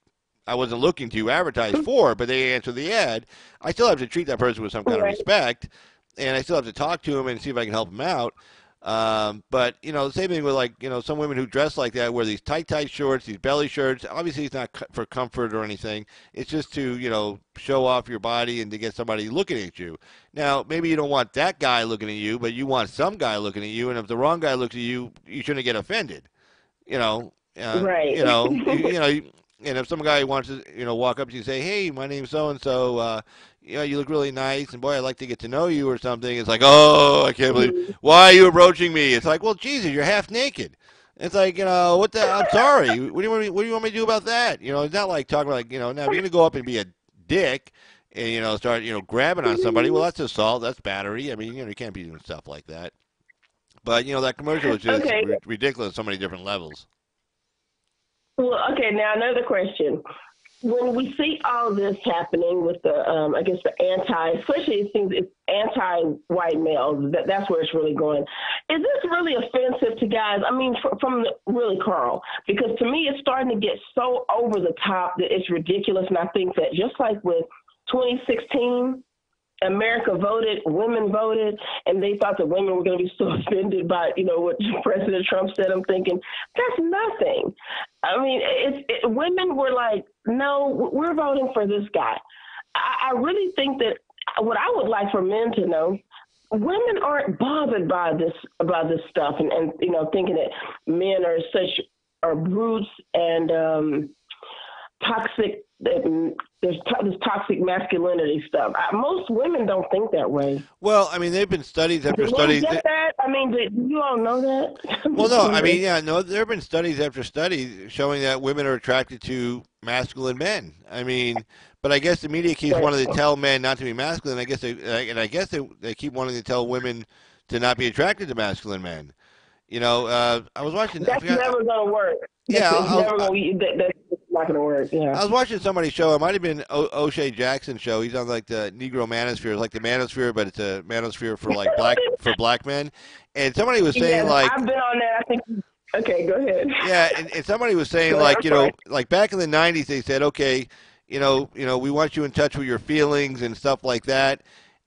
I wasn't looking to advertise for, but they answer the ad. I still have to treat that person with some kind of respect, and I still have to talk to him and see if I can help him out. But the same thing with some women who dress like that, wear these tight shorts, these belly shirts. Obviously, it's not for comfort or anything. It's just to show off your body and to get somebody looking at you. Now, maybe you don't want that guy looking at you, but you want some guy looking at you. And if the wrong guy looks at you, you shouldn't get offended. Right. And if some guy wants to walk up to you and say, "Hey, my name's so and so. You look really nice, and boy, I'd like to get to know you," or something. It's like, "Oh, I can't believe, why are you approaching me?" It's like, "Well, Jesus, you're half naked." It's like, what the, I'm sorry. What do you want me to do about that? It's not like talking like, now if you're going to go up and be a dick and, start, grabbing on somebody, well, that's assault, that's battery. I mean, you can't be doing stuff like that. But, that commercial is just ridiculous on so many different levels. Well, okay, now another question. When we see all this happening with the, I guess especially it seems it's anti-white males, that's where it's really going. Is this really offensive to guys? I mean, really, Carl, because to me it's starting to get so over the top that it's ridiculous. And I think that just like with 2016, America voted, women voted, and they thought that women were going to be so offended by, what President Trump said. I'm thinking, that's nothing. I mean, women were like, no, we're voting for this guy. I really think that what I would like for men to know, women aren't bothered by this stuff and thinking that men are brutes and toxic. There's this toxic masculinity stuff. Most women don't think that way. Well, I mean, they've been studies after studies. Get that? I mean, you all know that? Well, no, I mean, there have been studies after studies showing that women are attracted to masculine men. I mean, but I guess the media keeps wanting to tell men not to be masculine. I guess they keep wanting to tell women to not be attracted to masculine men. I was watching. That's never going to work. Yeah, that's not going to work. Yeah. I was watching somebody's show. It might have been O'Shea Jackson's show. He's on like the Negro Manosphere, like the Manosphere, but it's a Manosphere for like black men. And somebody was saying like, I've been on that. I think. Okay, go ahead. Yeah, and somebody was saying like, like back in the '90s, they said, okay, we want you in touch with your feelings and stuff like that.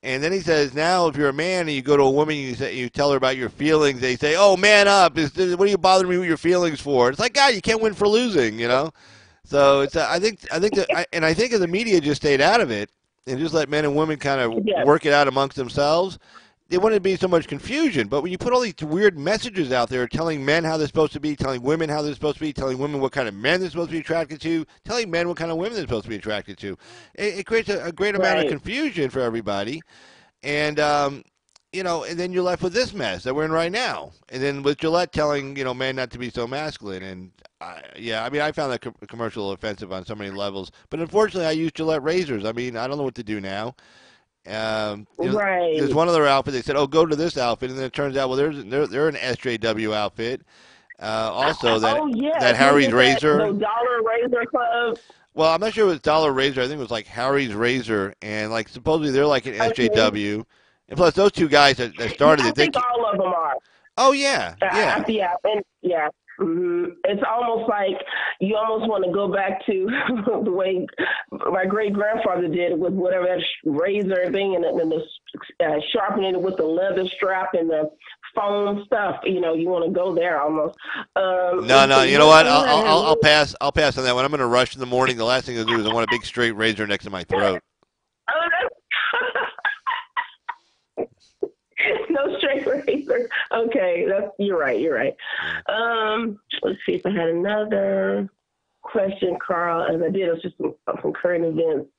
And then he says, now if you're a man and you go to a woman and you tell her about your feelings, they say, "Oh, man up! What are you bothering me with your feelings for?" It's like, God, you can't win for losing, So it's I think if the media just stayed out of it and just let men and women kind of work it out amongst themselves, there wouldn't be so much confusion. But when you put all these weird messages out there telling men how they're supposed to be, telling women how they're supposed to be, telling women what kind of men they're supposed to be attracted to, telling men what kind of women they're supposed to be attracted to, it creates a great amount of confusion for everybody. And, and then you're left with this mess that we're in right now. And then with Gillette telling, men not to be so masculine. And, I found that commercial offensive on so many levels. But unfortunately, I use Gillette razors. I mean, I don't know what to do now. There's one other outfit. They said, "Oh, go to this outfit," and then it turns out, well, they're an SJW outfit. Also, that Harry's Razor, the Dollar Razor Club. Well, I'm not sure it was Dollar Razor. I think it was like Harry's Razor, and like supposedly they're like an SJW. And plus, those two guys that started it, I think all of them are. Oh yeah. Mm-hmm. It's almost like you almost want to go back to the way my great grandfather did it with whatever that razor thing and then the sharpening it with the leather strap and the foam stuff. You want to go there almost. No. You know what? I'll pass. I'll pass on that one. I'm going to rush in the morning. The last thing to do is I want a big straight razor next to my throat. No straight razor. Okay, you're right. Let's see if I had another question, Carl. As I did, it was just some current events.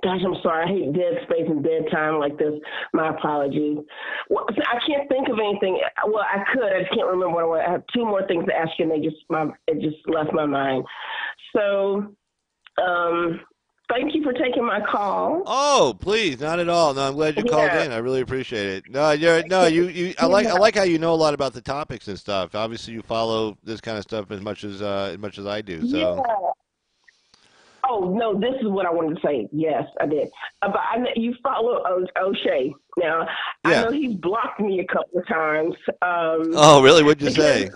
Gosh, I'm sorry. I hate dead space and dead time like this. My apologies. Well, I can't think of anything. Well, I could. I just can't remember what I want. I have two more things to ask you, and it just left my mind. So, thank you for taking my call. Oh, please, not at all. No, I'm glad you called in. I really appreciate it. No, you. I like how you know a lot about the topics and stuff. Obviously, you follow this kind of stuff as much as I do. So. Yeah. Oh, no, this is what I wanted to say. Yes, I did. But I know you follow O'Shea. Now, I know he's blocked me a couple of times. Oh, really? What'd you say?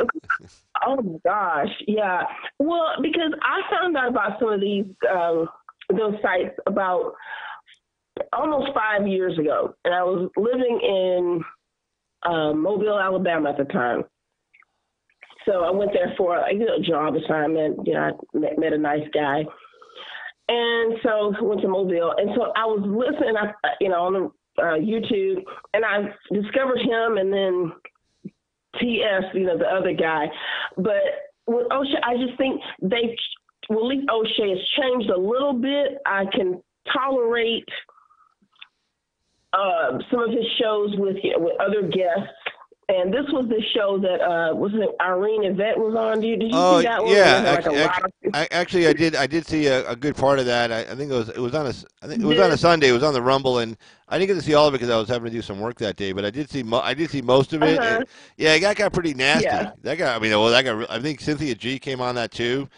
Oh, my gosh. Yeah. Well, because I found out about some of those sites about almost 5 years ago. And I was living in Mobile, Alabama at the time. So I went there for a job assignment. I met a nice guy. And so I went to Mobile. And so I was listening, on the YouTube, and I discovered him and then TS, the other guy. But with O'Shea, I just think at least O'Shea has changed a little bit. I can tolerate some of his shows with other guests. And this was the show that was it Irene Yvette was on. Did you see that one? Yeah. Actually, I did see a good part of that. I think it was on a Sunday. It was on the Rumble, and I didn't get to see all of it because I was having to do some work that day. But I did see most of it. And, that got pretty nasty. Yeah. That got. I think Cynthia G came on that too,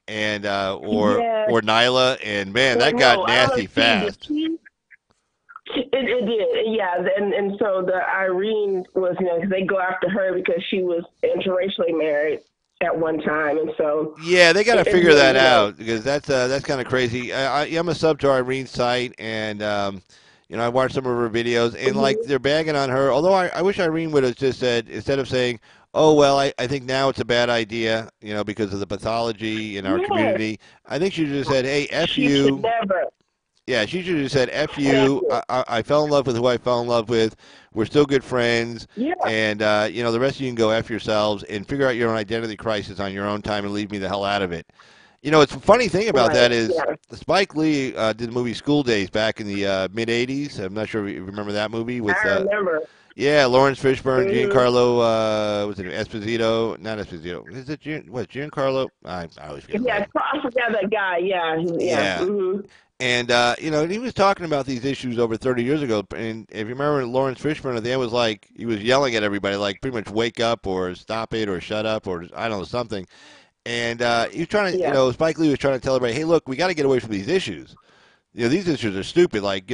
and or Nyla, and man, that got nasty fast. It did, yeah, and so the Irene was, because they go after her because she was interracially married at one time, and so they got to figure that out because that's kind of crazy. I'm a sub to Irene's site, and I watched some of her videos, and like they're bagging on her. Although I wish Irene would have just said, instead of saying, "Oh well, I think now it's a bad idea," because of the pathology in our community. I think she just said, "Hey, F you." Should never. Yeah, she should have said, F you, I fell in love with who I fell in love with, we're still good friends, and, the rest of you can go F yourselves and figure out your own identity crisis on your own time and leave me the hell out of it. It's a funny thing about that is Spike Lee did the movie School Days back in the mid-'80s. I'm not sure if you remember that movie. I remember. Yeah, Lawrence Fishburne, Giancarlo, was it Esposito? Not Esposito. Is it Giancarlo? I always forget. Yeah, I forgot that guy, yeah. Mm-hmm. And, he was talking about these issues over 30 years ago. And if you remember, Lawrence Fishburne at the end was like, he was yelling at everybody, like pretty much wake up or stop it or shut up or I don't know, something. And he was trying to, Spike Lee was trying to tell everybody, hey, look, we got to get away from these issues. These issues are stupid. Like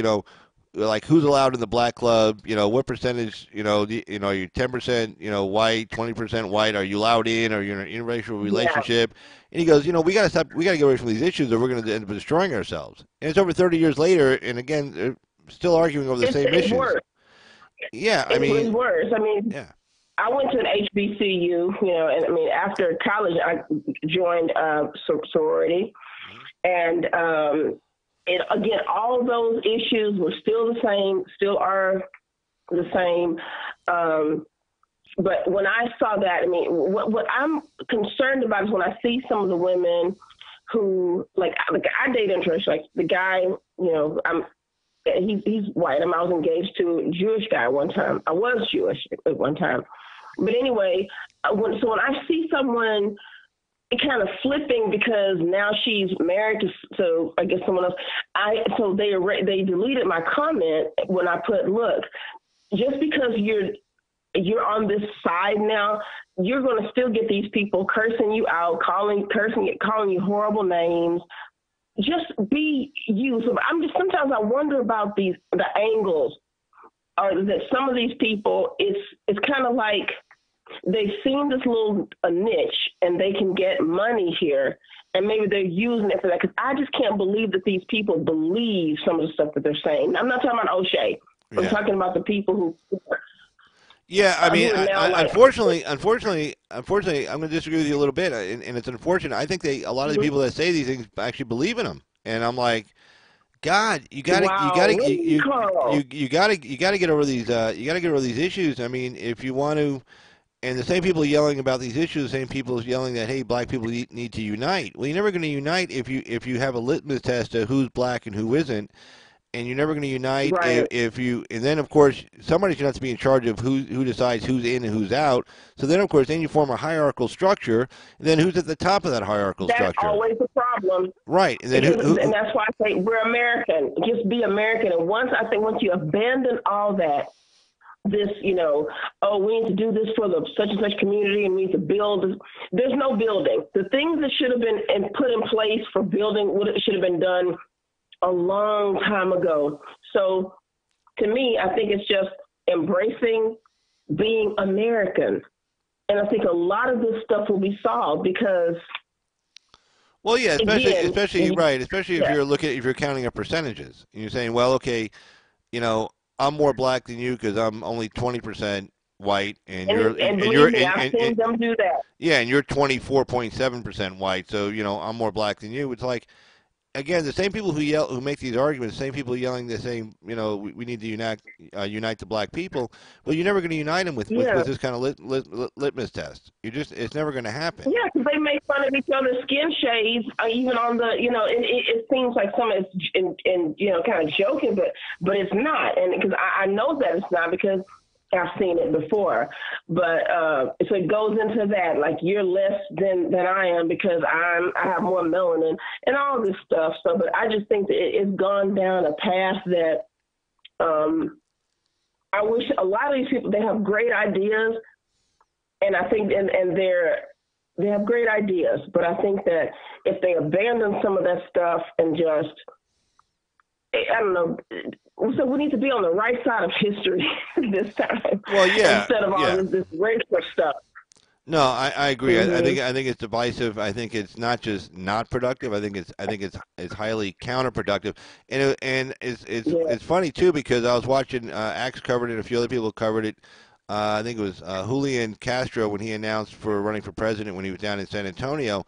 who's allowed in the black club? What percentage? You're 10%, white, 20% white. Are you allowed in? Or you're in an interracial relationship? Yeah. And he goes, we got to stop. We got to get away from these issues, or we're going to end up destroying ourselves. And it's over 30 years later, and again, they're still arguing over the same issues. Worse. Yeah, it was worse. I went to an HBCU, and after college, I joined sorority, and again, all of those issues were still the same, still are the same. But when I saw that, what I'm concerned about is when I see some of the women who, I date interracial, like the guy, he's white. I was engaged to a Jewish guy one time. I was Jewish at one time. But anyway, when I see someone kind of flipping because now she's married to I guess someone else. So they deleted my comment when I put, look, just because you're on this side now, you're going to still get these people cursing you out, calling you horrible names. Just be you. So sometimes I wonder about the angles, or that some of these people, it's kind of like they've seen this little niche and they can get money here, and maybe they're using it for that. Because I just can't believe that these people believe some of the stuff that they're saying. I'm not talking about O'Shea. I'm talking about the people who. Yeah, unfortunately, I'm going to disagree with you a little bit, and it's unfortunate. I think a lot of the people that say these things actually believe in them, and I'm like, God, you got to get over these. You got to get over these issues. If you want to. And the same people yelling about these issues, the same people yelling that, hey, black people need to unite. Well, you're never going to unite if you have a litmus test of who's black and who isn't. And you're never going to unite Right. if you. And then, of course, somebody's going to have to be in charge of who decides who's in and who's out. So then, of course, then you form a hierarchical structure. And then who's at the top of that hierarchical That's structure? always the problem. Right. And then And that's why I say we're American. Just be American. And once you abandon all that, this, oh, we need to do this for the such and such community, and we need to build. There's no building. The things that should have been put in place for building should have been done a long time ago. So to me, I think it's just embracing being American. And I think a lot of this stuff will be solved because, well, yeah, especially yeah. if you're counting up percentages, and you're saying, well, okay, I'm more black than you because I'm only 20% white, and I've seen them do that. Yeah, and you're 24.7% white, so I'm more black than you. It's like, again, the same people who make these arguments, the same people yelling the same, we need to unite the black people. Well, you're never going to unite them with this kind of litmus test. It's never going to happen. Yeah, because they make fun of each other's skin shades, even on the, it seems like some is, kind of joking, but it's not. And because I know that it's not because I've seen it before, but so it goes into that, like you're less than I am because I have more melanin and all this stuff. So, but I just think that it's gone down a path that I wish a lot of these people, they have great ideas, and I think and they have great ideas, but I think that if they abandon some of that stuff and just, I don't know. So we need to be on the right side of history this time. Well, yeah, instead of all this racial stuff. No, I agree. Mm-hmm. I think it's divisive. I think it's not just not productive. I think it's highly counterproductive. And it's funny too because I was watching Axe covered it, a few other people covered it. I think it was Julian Castro when he announced for running for president when he was down in San Antonio,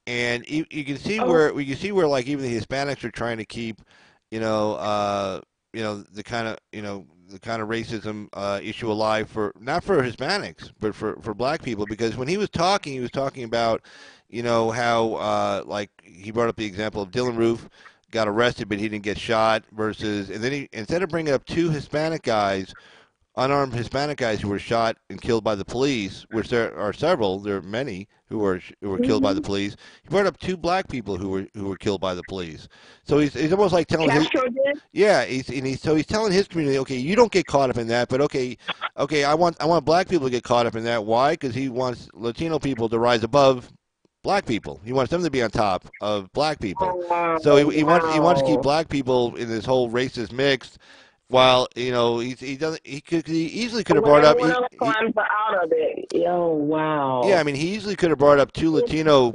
and you can see where like even the Hispanics are trying to keep the kind of racism issue alive not for Hispanics but for black people, because when he was talking about how like he brought up the example of Dylan Roof got arrested but he didn't get shot versus, and then he, instead of bringing up two unarmed Hispanic guys who were shot and killed by the police, which there are several, there are many who were killed by the police. He brought up two black people who were killed by the police. So he's almost like telling he's telling his community, okay, you don't get caught up in that, but okay, I want black people to get caught up in that. Why? Because he wants Latino people to rise above black people. He wants them to be on top of black people. So he wants to keep black people in this whole racist mix. While he easily could have brought up. Climbs out of it. Oh wow. Yeah, I mean, he easily could have brought up two Latino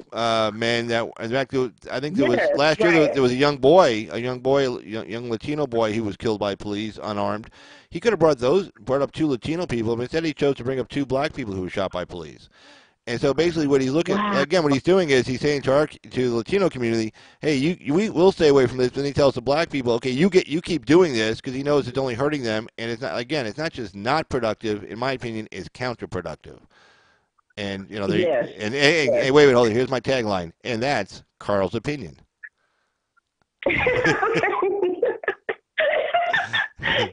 men that. In fact, I think there was last year there was a young Latino boy who was killed by police unarmed. He could have brought up two Latino people, but instead he chose to bring up two black people who were shot by police. And so basically what he's what he's doing is he's saying to the Latino community, hey, we will stay away from this. Then he tells the black people, okay, you keep doing this, because he knows it's only hurting them. And it's not just not productive. In my opinion, it's counterproductive. And, hey, wait, hold on. Here's my tagline. And that's Carl's opinion.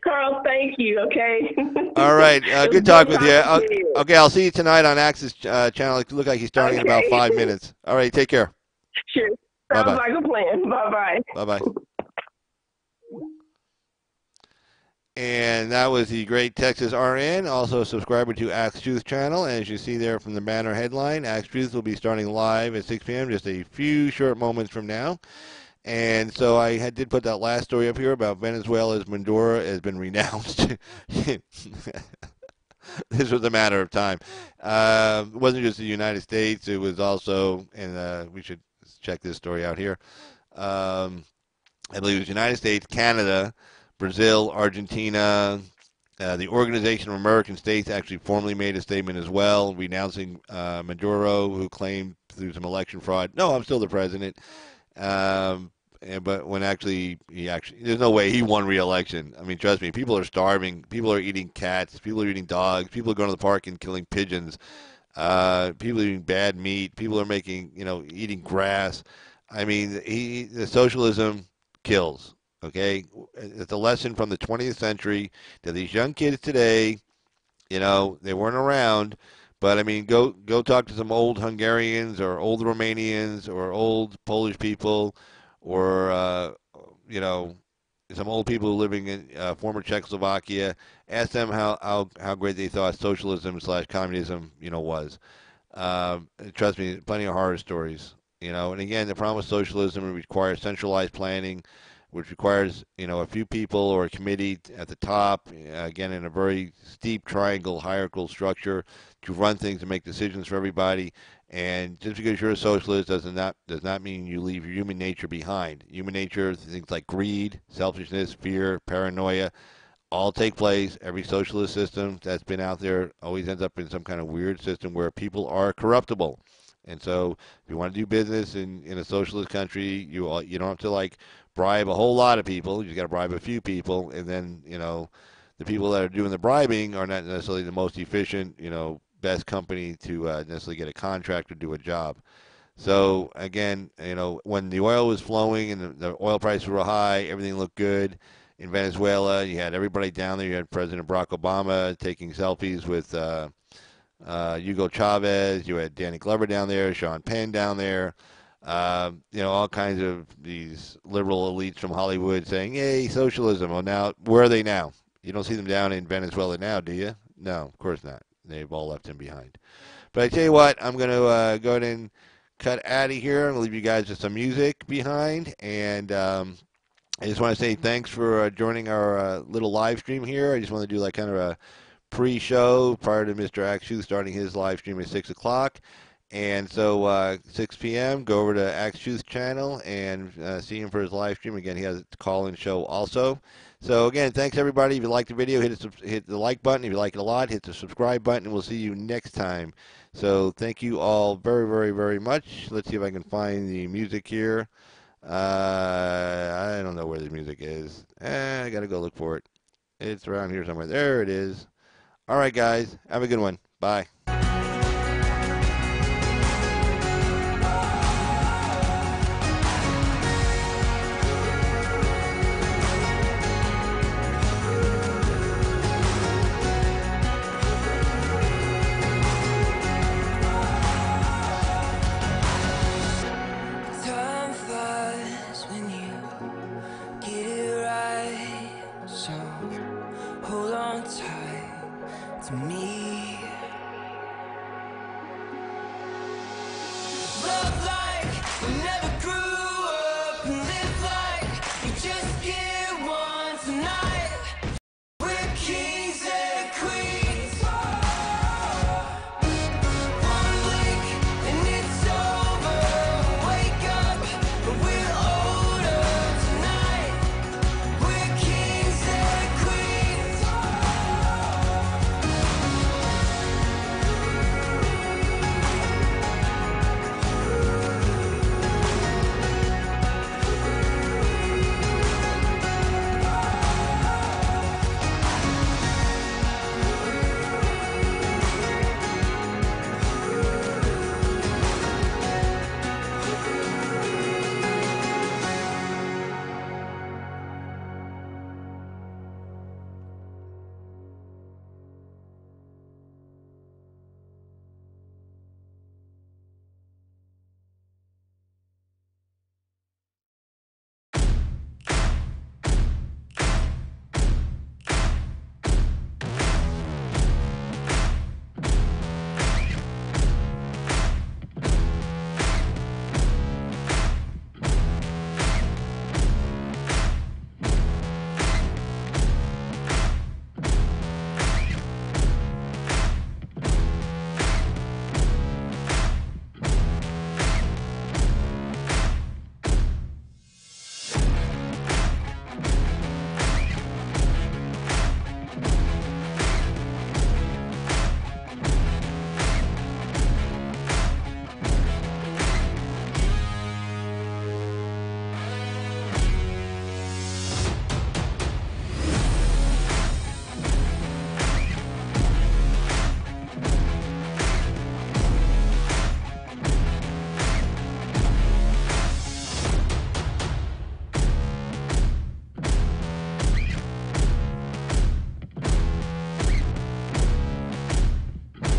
Carl, thank you. Okay. All right. Good talk with you. Okay, I'll see you tonight on Axe's channel. It looks like he's starting in about 5 minutes. All right. Take care. Sure. Sounds like a plan. Bye-bye. Bye-bye. And that was the great Texas RN, also a subscriber to Axe Truth channel. And as you see there from the banner headline, Axe Truth will be starting live at 6 p.m. just a few short moments from now. And so I did put that last story up here about Venezuela's Maduro has been renounced. This was a matter of time. It wasn't just the United States. It was also, and we should check this story out here. I believe it was United States, Canada, Brazil, Argentina. The Organization of American States actually formally made a statement as well, renouncing Maduro, who claimed through some election fraud, no, I'm still the president. but when there's no way he won re-election. I mean, trust me, people are starving. People are eating cats. People are eating dogs. People are going to the park and killing pigeons. People are eating bad meat. People are eating grass. I mean, the socialism kills. Okay, it's a lesson from the 20th century to these young kids today. They weren't around, but I mean, go talk to some old Hungarians or old Romanians or old Polish people, or some old people living in former Czechoslovakia. Ask them how great they thought socialism / communism was. Trust me, plenty of horror stories. And again, the problem with socialism requires centralized planning, which requires a few people or a committee at the top, again in a very steep triangle hierarchical structure, to run things and make decisions for everybody. And just because you're a socialist does not mean you leave your human nature behind. Human nature, things like greed, selfishness, fear, paranoia, all take place. Every socialist system that's been out there always ends up in some kind of weird system where people are corruptible. And so, if you want to do business in a socialist country, you don't have to bribe a whole lot of people. You just got to bribe a few people, and then the people that are doing the bribing are not necessarily the most efficient, best company to necessarily get a contract or do a job. So again, when the oil was flowing and the oil prices were high, everything looked good. In Venezuela, you had everybody down there. You had President Barack Obama taking selfies with Hugo Chavez. You had Danny Glover down there, Sean Penn down there. All kinds of these liberal elites from Hollywood saying, "Hey, socialism." Well, now where are they now? You don't see them down in Venezuela now, do you? No, of course not. They've all left him behind. But I tell you what, I'm going to go ahead and cut out of here. I'm going to leave you guys with some music behind, and I just want to say thanks for joining our little live stream here. I just want to do kind of a pre-show prior to Mr. Axe Truth starting his live stream at 6 o'clock. And so 6 p.m., go over to Axe Truth's channel and see him for his live stream. Again, he has a call-in show also. So again, thanks everybody. If you liked the video, hit the like button. If you like it a lot, hit the subscribe button, and we'll see you next time. So thank you all very, very, very much. Let's see if I can find the music here. I don't know where the music is. I got to go look for it. It's around here somewhere. There it is. All right, guys. Have a good one. Bye. Time flies when you get it right, so hold on tight to me. Love life.